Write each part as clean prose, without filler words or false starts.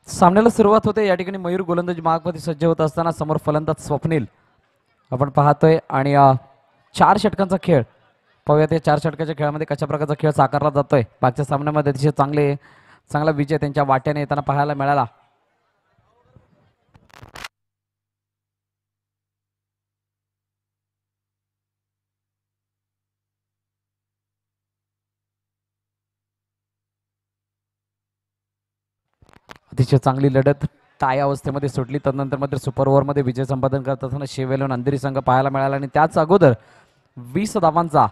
सामन्याला सुरुवात होते. या ठिकाणी मयूर गोलंदाजी मार्गमध्ये सज्ज होत असताना समोर फलंदाज स्वप्नील आपण पाहतोय आणि 4 षटकांचा खेळ पाहूयात. या 4 षटकाच्या खेळामध्ये कशा प्रकारचा खेळ साकारला जातोय. मागच्या सामन्यामध्ये अतिशय चांगला विजय त्यांच्या वाट्याने येताना पाहायला मिळाला. अतिशय चांगली लढत टाय अवस्थेमध्ये सुटली. तदनंतर मात्र सुपर ओव्हरमध्ये विजय संपादन करत असताना शेवेलोन अंधेरी संघ पाहायला मिळाला आणि त्याच अगोदर 20 धावांचा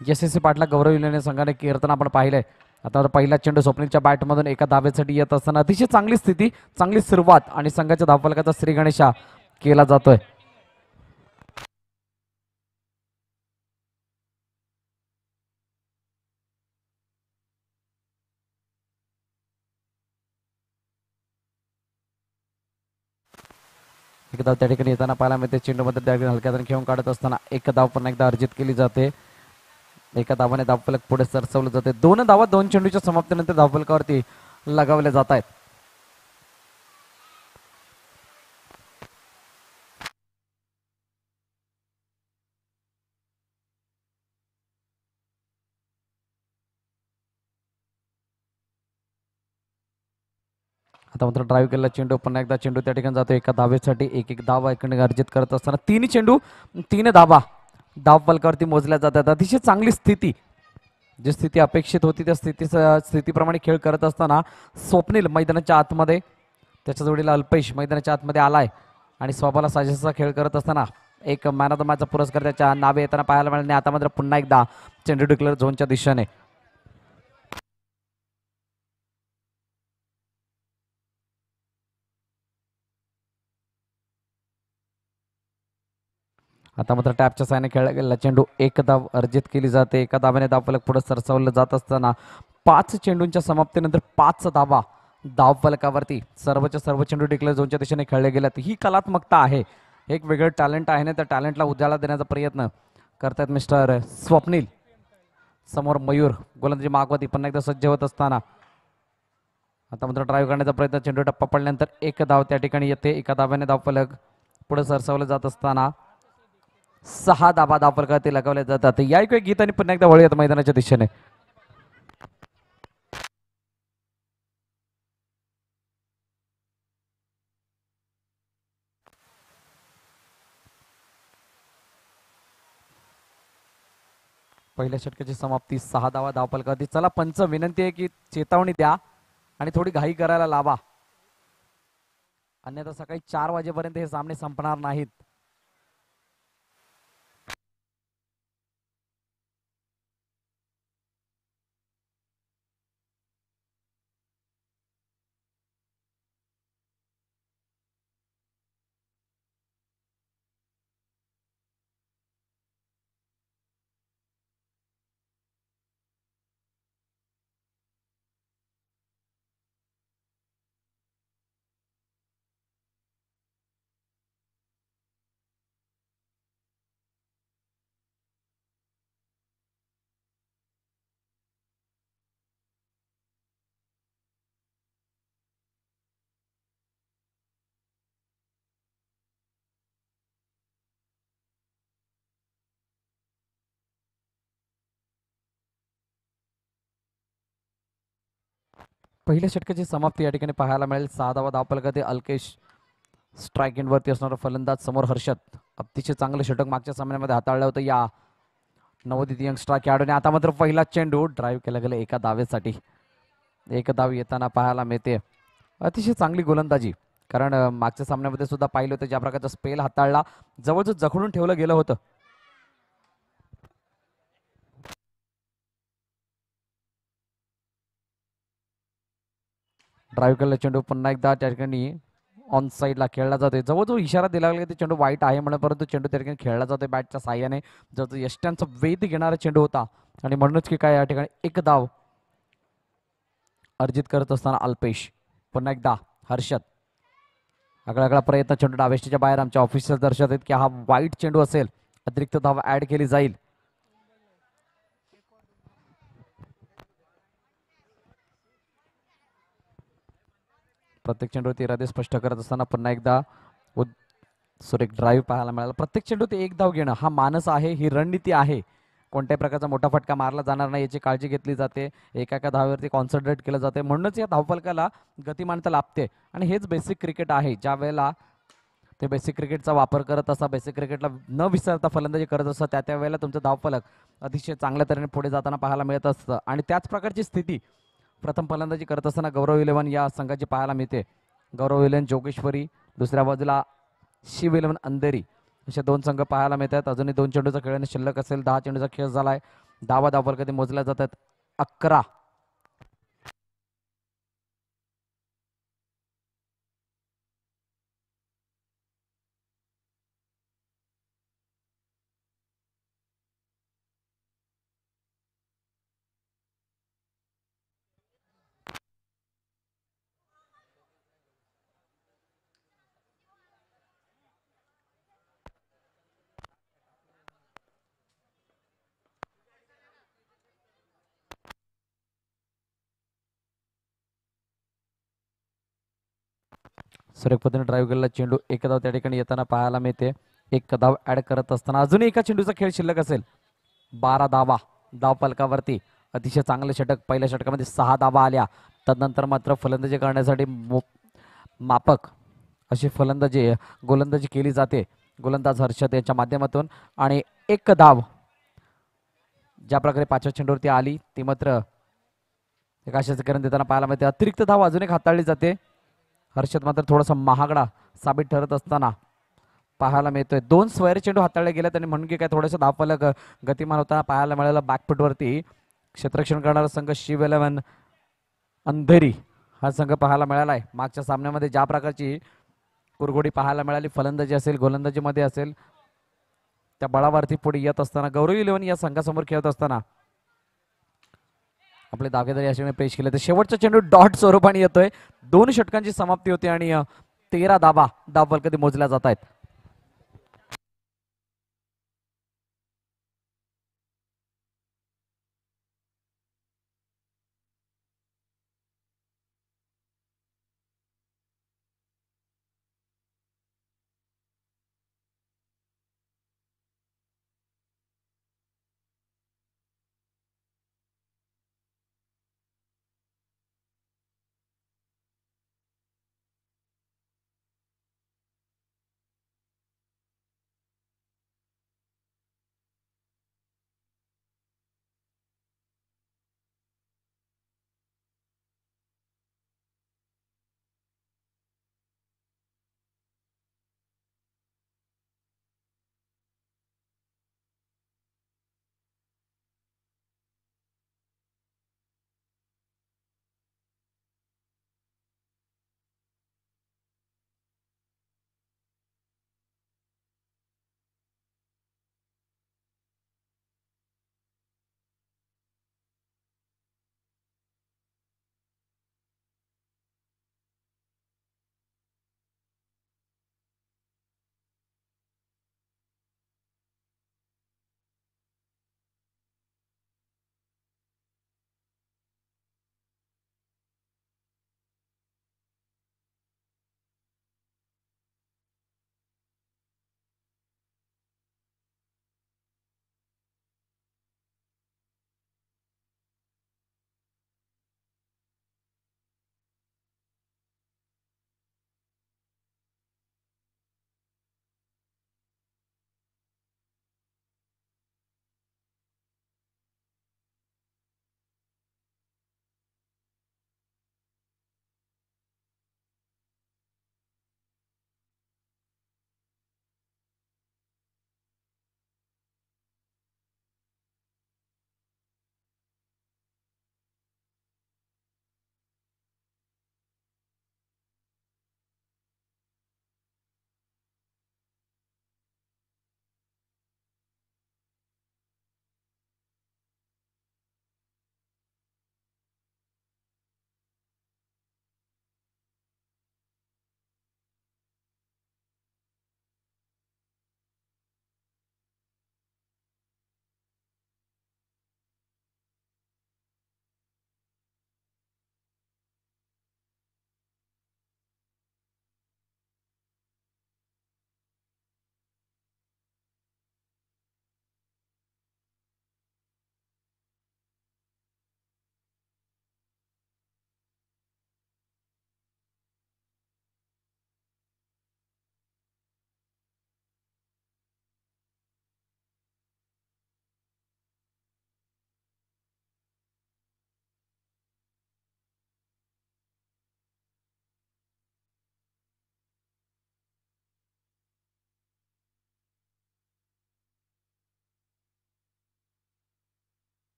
यशस्वी पाठला गौरव युनियन संघाने कीर्तन आपण पाहिलंय. आता पहिला चेंडू स्वप्नीलच्या बॅटमधून एका धावेसाठी येत असताना अतिशय चांगली स्थिती, चांगली सुरुवात आणि संघाच्या धावफलकाचा श्री गणेशा केला जातोय. एक धाव त्या ठिकाणी येताना पाहायला मिळते. चेंडूमध्ये त्या ठिकाणी हलक्या खेळून काढत असताना एक धाव पुन्हा एकदा अर्जित केली जाते. एका धावाने धावफलक पुढे सरसवलं जाते. 2 धावा 2 चेंडूच्या समाप्तीनंतर धावफलकावरती लगावले जात आहेत. आता मात्र ड्राईव्ह केलेला चेंडू पुन्हा एकदा चेंडू त्या ठिकाणी जातो. एका धावेसाठी एक धावा इकडे अर्जित करत असताना 3 चेंडू 3 धावा धाव फलकावरती मोजल्या जातात. अतिशय चांगली स्थिती, जी स्थिती अपेक्षित होती त्या स्थितीप्रमाणे खेळ करत असताना स्वप्नील मैदानाच्या आतमध्ये, त्याच्या जोडीला अल्पेश मैदानाच्या आतमध्ये आलाय आणि स्वभाला साजेसा खेळ करत असताना एक मॅन ऑफ द मॅचचा पुरस्कार त्याच्या नावे येताना पाहायला मिळाले. आता मात्र पुन्हा एकदा चेंडू डिक्लेअर झोनच्या दिशेने. आता मात्र टॅपच्या साहाय्याने खेळला गेलेला चेंडू एक धाव अर्जित केली जाते. एका धावाने धावफलक पुढे सरसवलं जात असताना 5 चेंडूंच्या समाप्तीनंतर 5 धावा धावफलकावरती सर्वच्या सर्व चेंडू डिक्लेअर झोनच्या दिशेने खेळले गेल्यात. ही कलात्मकता आहे, एक वेगळं टॅलेंट आहे ना. त्या टॅलेंटला उजाळा देण्याचा प्रयत्न करतात मिस्टर स्वप्नील. समोर मयूर गोलंदाजी मागवती पुन्हा एकदा सज्ज होत असताना आता मात्र ड्राईव्ह करण्याचा प्रयत्न. चेंडू टप्पा पडल्यानंतर एक धाव त्या ठिकाणी येते. एका धाव्याने धावफलक पुढे सरसवलं जात असताना 6 धावा धावफलकावरती लगावल्या जातात. या एक गीत आणि पुन्हा एकदा वळूयात मैदानाच्या दिशेने. पहिल्या षटकाची समाप्ती 6 धावा धावफलकावरती. चला पंच, विनंती आहे की चेतावणी द्या आणि थोडी घाई करायला लावा, अन्यथा सकाळी 4 वाजेपर्यंत हे सामने संपणार नाहीत. पहिल्या षटकाची समाप्ती या ठिकाणी पाहायला मिळेल. 6 धावा धावफलकावरती. अल्केश स्ट्राईक एंडवरती असणारा फलंदाज, समोर हर्षद. अतिशय चांगलं षटक मागच्या सामन्यामध्ये हाताळलं होतं या नवोदित यंग स्ट्राईक खेळाडूने. आता मात्र पहिला चेंडू ड्राईव्ह केला गेला एका धावेसाठी. एक धाव येताना पाहायला मिळते. अतिशय चांगली गोलंदाजी, कारण मागच्या सामन्यामध्ये सुद्धा पाहिलं होतं ज्या प्रकारचा स्पेल हाताळला, जवळजवळ जखडून ठेवलं गेलं होतं. ड्राईव्ह केलेला चेंडू पुन्हा एकदा त्या ठिकाणी ऑन साईडला खेळला जातोय. जवळजवळ इशारा दिला गेला की चेंडू वाईट आहे म्हणून, परंतु चेंडू त्या ठिकाणी खेळला जातोय बॅटच्या साह्याने. जवळजवळ यष्ट्यांचा वेध घेणारा चेंडू होता आणि म्हणूनच की काय या ठिकाणी एक धाव अर्जित करत असताना अल्पेश. पुन्हा एकदा हर्षद. आगळा प्रयत्न. चेंडू डावेष्टीच्या बाहेर. आमच्या ऑफिशियल दर्शवत आहेत की हा वाईट चेंडू असेल, अतिरिक्त धाव ऍड केली जाईल. प्रत्येक चेंडूवरती इरादे स्पष्ट करत असताना पुन्हा एकदा सुरेख ड्राईव्ह पाहायला मिळाला. प्रत्येक चेंडूत एक धाव घेणं हा मानस आहे, ही रणनीती आहे. कोणत्याही प्रकारचा मोठा फटका मारला जाणार नाही याची काळजी घेतली जाते. एका एका धावेवरती कॉन्सन्ट्रेट केलं जाते, म्हणूनच या धावफलकाला गतिमानता लाभते. आणि हेच बेसिक क्रिकेट आहे. ज्या वेळेला ते बेसिक क्रिकेटचा वापर करत असता, बेसिक क्रिकेटला न विसरता फलंदाजी करत असतं, त्या वेळेला तुमचं धावफलक अतिशय चांगल्या तऱ्हेने पुढे जाताना पाहायला मिळत असतं. आणि त्याच प्रकारची स्थिती प्रथम फलंदाजी करत असताना गौरव इलेव्हन या संघाची पाहायला मिळते. गौरव इलेव्हन जोगेश्वरी, दुसऱ्या बाजूला शिव इलेव्हन अंधेरी असे दोन संघ पाहायला मिळतात. अजूनही 2 चेंडूचा खेळ शिल्लक असेल. 10 चेंडूचा खेळ झालाय. धावफलक मोजल्या जातात 11. सुरेख पद्धतीने ड्राईव्ह केलेला चेंडू एक धाव त्या ठिकाणी येताना पाहायला मिळते. एक धाव ऍड करत असताना अजूनही एका चेंडूचा खेळ शिल्लक असेल. 12 धावा धावफलकावरती. अतिशय चांगलं षटक. पहिल्या षटकामध्ये 6 धावा आल्या. तदनंतर मात्र फलंदाजी करण्यासाठी मापक अशी गोलंदाजी केली जाते गोलंदाज हर्षद यांच्या माध्यमातून. आणि एक धाव ज्या प्रकारे 5व्या चेंडूवरती आली ती मात्र एक आशाचं किरण देताना पाहायला मिळते. अतिरिक्त धाव अजून एक हाताळली जाते. हर्षद मात्र थोडासा महागडा साबित ठरत असताना पाहायला मिळतोय. 2 स्वैर चेंडू हाताळले गेले आणि म्हणून की काय थोडंसं धावफलक गतिमान होता पाहायला मिळालं. बॅकफुटवरती क्षेत्ररक्षण करणारा संघ शिव इलेव्हन अंधेरी हा संघ पाहायला मिळाला आहे. मागच्या सामन्यामध्ये ज्या प्रकारची कुरघोडी पाहायला मिळाली, फलंदाजी असेल गोलंदाजीमध्ये असेल, त्या बळावरती पुढे येत असताना गौरव इलेव्हन या संघासमोर खेळत असताना आपले दावेदारी असे पेश केले. तर शेवटचा चेंडू डॉट स्वरूपाने येतोय. 2 षटकांची समाप्ती होते आणि 13 धावफलक मोजल्या जात आहेत.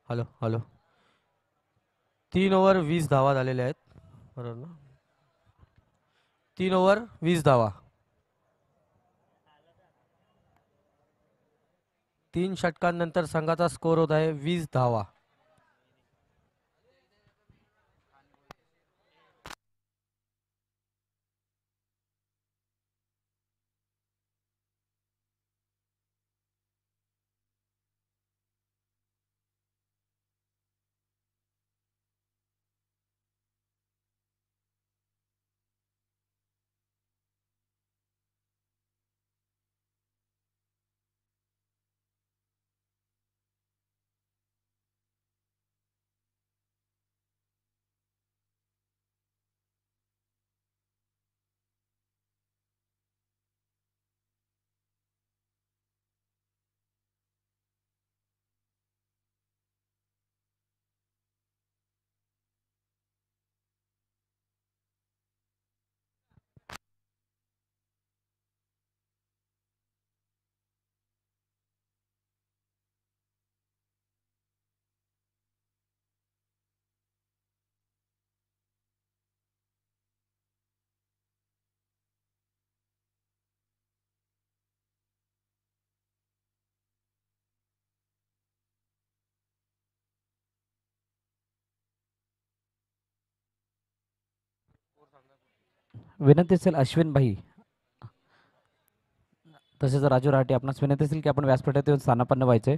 Hello hello. 3 ओव्हर 20 धावा झालेल्या आहेत, बरोबर ना? 3 ओव्हर 20 धावा. 3 षटकांनंतर संघाचा स्कोर होत आहे 20 धावा. विनंती असेल अश्विन भाई तसेच राजू रहाटे आपणास विनंती असेल की आपण व्यासपीठात येऊन स्थानापन्न व्हायचे.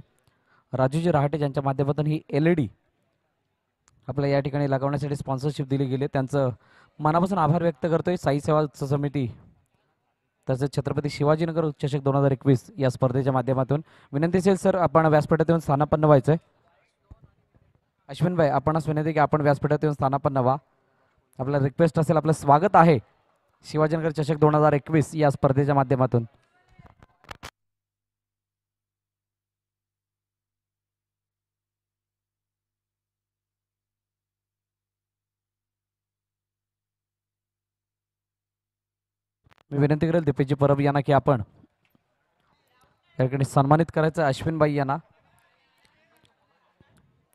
राजूजी रहाटे ज्यांच्या माध्यमातून ही LED आपल्या या ठिकाणी लागवण्यासाठी स्पॉन्सरशिप दिली गेली, त्यांचं मनापासून आभार व्यक्त करतोय. साई सेवा समिती तसेच छत्रपती शिवाजीनगर चषक 2021 या स्पर्धेच्या माध्यमातून विनंती असेल सर आपण व्यासपीठात येऊन स्थानापन्न व्हायचंय. अश्विन भाई आपणास विनंती की आपण व्यासपीठात येऊन स्थानापन्न व्हा. आपला रिक्वेस्ट असेल, आपलं स्वागत आहे शिवाजीनगर चषक 2021 या स्पर्धेच्या माध्यमातून. मी विनंती करेल दीपेशजी परब यांना की आपण या ठिकाणी सन्मानित करायचं अश्विनबाई यांना.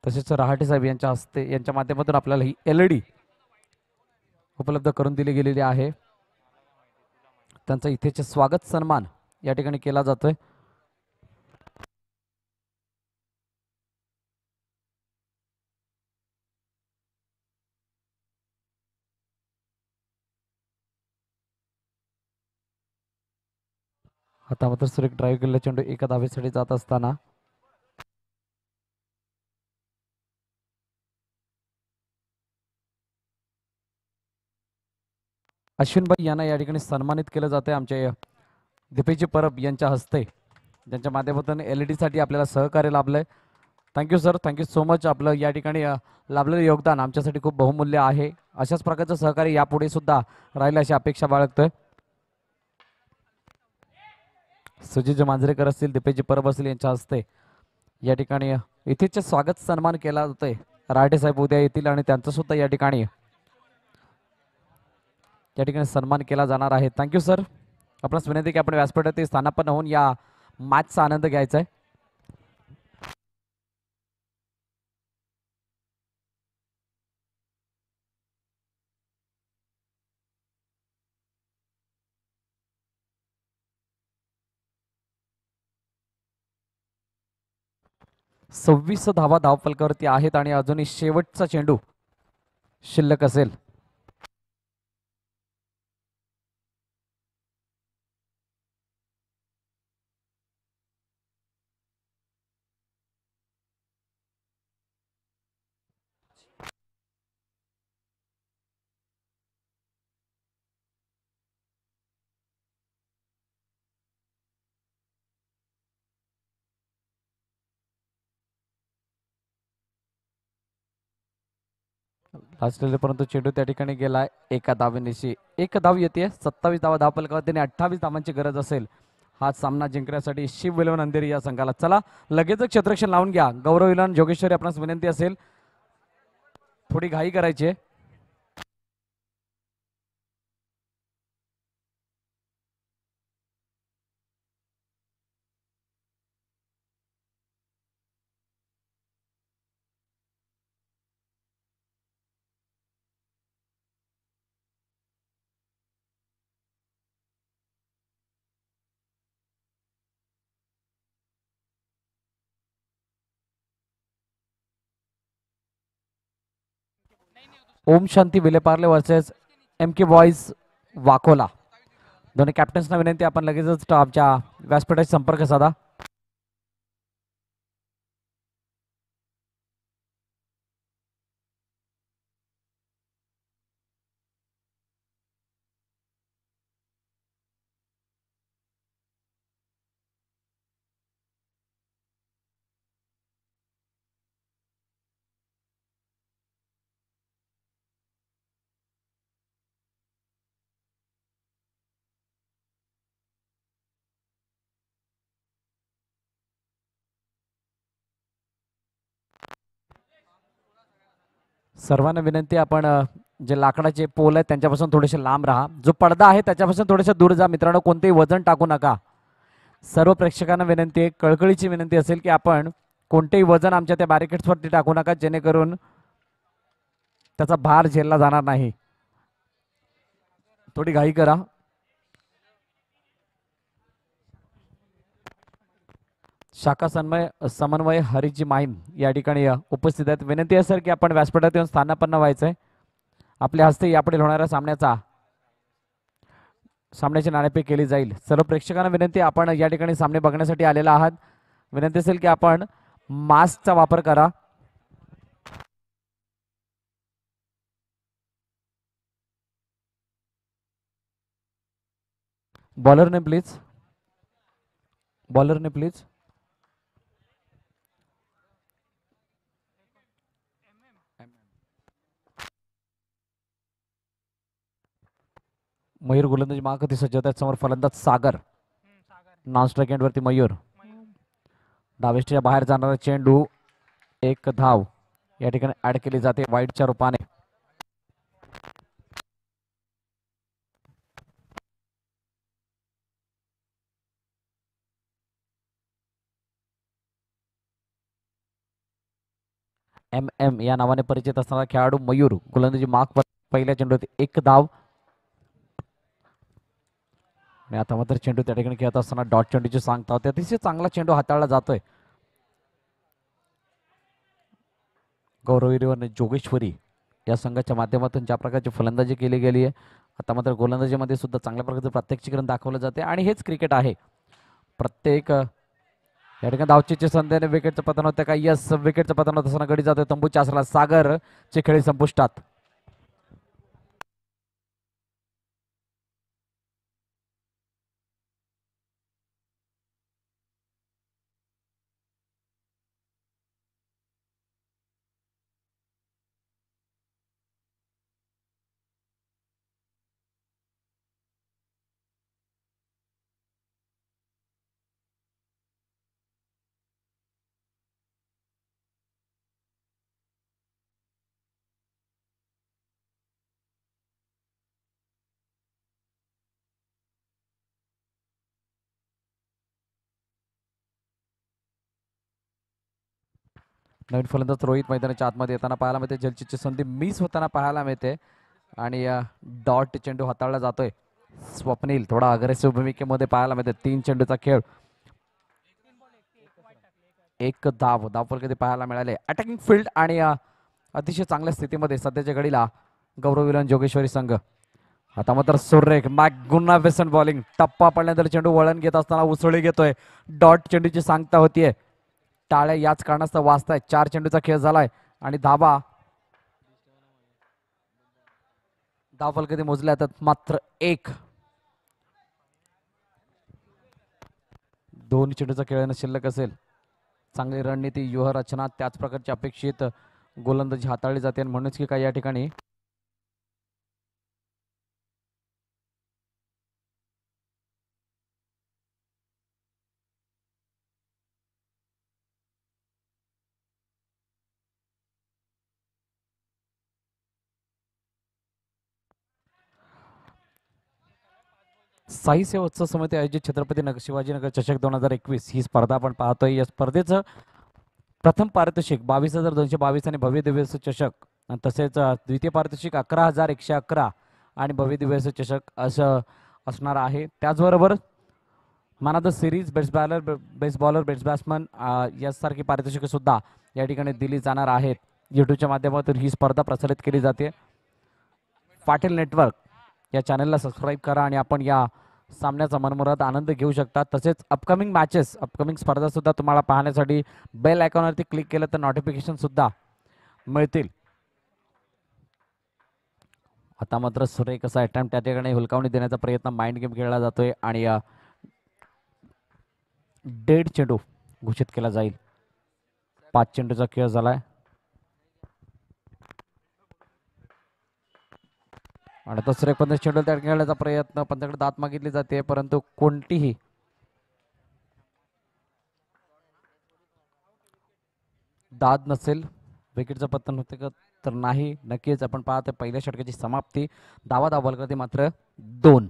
तसेच रहाटे साहेब यांच्या हस्ते यांच्या माध्यमातून आपल्याला ही LED उपलब्ध करून दिली गेलेली आहे. त्यांचा इथेचे स्वागत सन्मान या ठिकाणी केला जातोय. आता मात्र सुरेख ड्राईव्ह केलेला चेंडू एका धावेसाठी जात असताना अश्विनबाई यांना या ठिकाणी सन्मानित केलं जाते आमचे दीपेशजी परब यांच्या हस्ते, ज्यांच्या माध्यमातून LED साठी आपल्याला सहकार्य लाभलंय. Thank you sir, thank you so much. आपलं या ठिकाणी लाभलेलं योगदान आमच्यासाठी खूप बहुमूल्य आहे. अशाच प्रकारचं सहकार्य यापुढे सुद्धा राहील अशी अपेक्षा बाळगतोय. सुजित मांजरेकर असतील, दीपेशजी परब असतील यांच्या हस्ते या ठिकाणी इथेच स्वागत सन्मान केला जातोय. राठे साहेब उद्या येतील आणि त्यांचा सुद्धा या ठिकाणी सन्मान केला जाणार आहे. Thank you sir. आपणास विनंती की आपण व्यासपीठात स्थानापन्न होऊन या मॅचचा आनंद घ्यायचा आहे. सव्वीस धावा धावफलकावरती आहेत आणि अजूनही शेवटचा चेंडू शिल्लक असेल. असलेले परंतु चेंडू त्या ठिकाणी गेलाय एका धावेनिशी. एक धाव येते. 27 धावा धावफलकावरती 28 धावांची गरज असेल हा सामना जिंकण्यासाठी शिव विलवन अंधेरी या संघाला. चला लगेचच क्षेत्ररक्षण लावून घ्या. गौरव विलवन जोगेश्वरी आपणास विनंती असेल, थोडी घाई करायची आहे. ओम शांती विलेपार्ले वर्सेस एम के बॉईज वाकोला. दोन्ही कॅप्टन्सना विनंती आपण लगेचच आमच्या व्यासपीठाशी संपर्क साधा. सर्वांना विनंती आपण जे लाकडाचे पोल आहेत त्यांच्यापासून थोडेसे लांब राहा. जो पडदा आहे त्याच्यापासून थोडेसे दूर जा मित्रांनो. कोणतेही वजन टाकू नका. सर्व प्रेक्षकांना विनंती आहे, कळकळीची विनंती असेल की आपण कोणतेही वजन आमच्या त्या बॅरिकेड्सवरती टाकू नका, जेणेकरून त्याचा भार झेलला जाणार नाही. थोडी घाई करा. शाखा समन्वय हरिजी माहीम या ठिकाणी उपस्थित आहेत. विनंती आहे सर की आपण व्यासपीठात येऊन स्थानापन्न व्हायचंय. आपल्या हस्ते यापुढे होणाऱ्या सामन्याची नाणेफेक केली जाईल. सर्व प्रेक्षकांना विनंती, आपण या ठिकाणी सामने बघण्यासाठी आलेला आहात. विनंती असेल की आपण मास्कचा वापर करा. बॉलरने प्लीज मयूर गोलंदाजी मागती सज्ज होतात. समोर फलंदाज सागर. नॉन स्ट्राईक एंड वरती मयूर. डावेस्टच्या बाहेर जाणारा चेंडू, एक धाव या ठिकाणी ऍड केली जाते वाईडच्या रूपाने. MM या नावाने परिचित असणारा खेळाडू मयूर गोलंदाजी मार्क पहिल्या चेंडूत एक धाव. आणि आता मात्र चेंडू त्या ठिकाणी खेळत असताना डॉट चेंडूची सांगता होते. अतिशय चांगला चेंडू हाताळला जातोय. गौरवीवर जोगेश्वरी या संघाच्या माध्यमातून ज्या प्रकारची फलंदाजी केली गेली आहे, आता मात्र गोलंदाजीमध्ये सुद्धा चांगल्या प्रकारचं प्रात्यक्षिकरण दाखवलं जाते. आणि हेच क्रिकेट आहे. प्रत्येक या ठिकाणी धावचीच्या संध्याने विकेटचं पतन होतं का? यस, विकेटचं पतन होत असताना गडी जातोय तंबूच्या आसरा. सागर चे खेळी संपुष्टात. नवीन फलंदाज रोहित मैदानाच्या आतमध्ये येताना पाहायला मिळते. जलचीची संधी मिस होताना पाहायला मिळते. आणि डॉट चेंडू हाताळला जातोय. स्वप्नील थोडा अग्रेसिव्ह भूमिकेमध्ये पाहायला मिळते. 3 चेंडूचा खेळ, एक धाव. धावफलक पाहायला मिळाले. अटॅकिंग फील्ड आणि अतिशय चांगल्या स्थितीमध्ये सध्याच्या घडीला गौरव विलन जोगेश्वरी संघ. आता मात्र सुरेख मॅगुनावेसन बॉलिंग. टप्पा पडल्यानंतर चेंडू वळण घेत असताना उसळी घेतोय. डॉट चेंडूची सांगता होतीये. टाळ्या याच कारणास्तव वाजतायत. 4 चेंडूचा खेळ झालाय आणि धावफलक मोजल्या जातात मात्र 1. 2 चेंडूचा खेळ शिल्लक असेल. चांगली रणनीती, व्यूहरचना, त्याच प्रकारची अपेक्षित गोलंदाजी हाताळली जाते. आणि म्हणूनच की काय या ठिकाणी साई सेवा उत्सव समिती आयोजित छत्रपती शिवाजीनगर चषक 2021 ही स्पर्धा आपण पाहतोय. या स्पर्धेचं प्रथम पारितोषिक 22,222 आणि भव्य दिव्य चषक, तसेच द्वितीय पारितोषिक 11,111 आणि भव्य दिव्य चषक असं असणार आहे. त्याचबरोबर man of the series, best bowler, best batsman यासारखी पारितोषिके सुद्धा या ठिकाणी दिली जाणार आहेत. यूट्यूबच्या माध्यमातून ही स्पर्धा प्रसारित केली जाते. पाटील नेटवर्क या चॅनलला सबस्क्राईब करा आणि आपण या सामन्याचा मनमुराद आनंद घेऊ शकता. तसेच अपकमिंग मॅचेस अपकमिंग स्पर्धा सुद्धा तुम्हाला पाहण्यासाठी बेल आयकॉनवरती क्लिक केलं तर नोटिफिकेशन सुद्धा मिळतील. आता मात्र सुरेख असा अटेम्प्ट त्या ठिकाणी हुलकावणी देण्याचा प्रयत्न माइंड गेम खेळला जातोय आणि डेड चेंडू घोषित केला जाईल. 5 चेंडूचा खेळ झालाय आणि तो सुरेख पंच चेंडू त्या खेळण्याचा प्रयत्न, पंचाकडे दात मागितली जाते परंतु कोणतीही दाद नसेल. विकेटचं पतन होते का तर नाही. नक्कीच आपण पाहतोय पहिल्या षटकाची समाप्ती. धावा धावलकरती मात्र 2.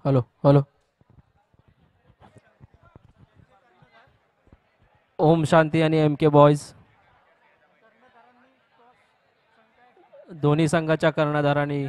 Hello hello. ओम शांती आणि एम के बॉयज दोन्ही संघाच्या कर्णधारांनी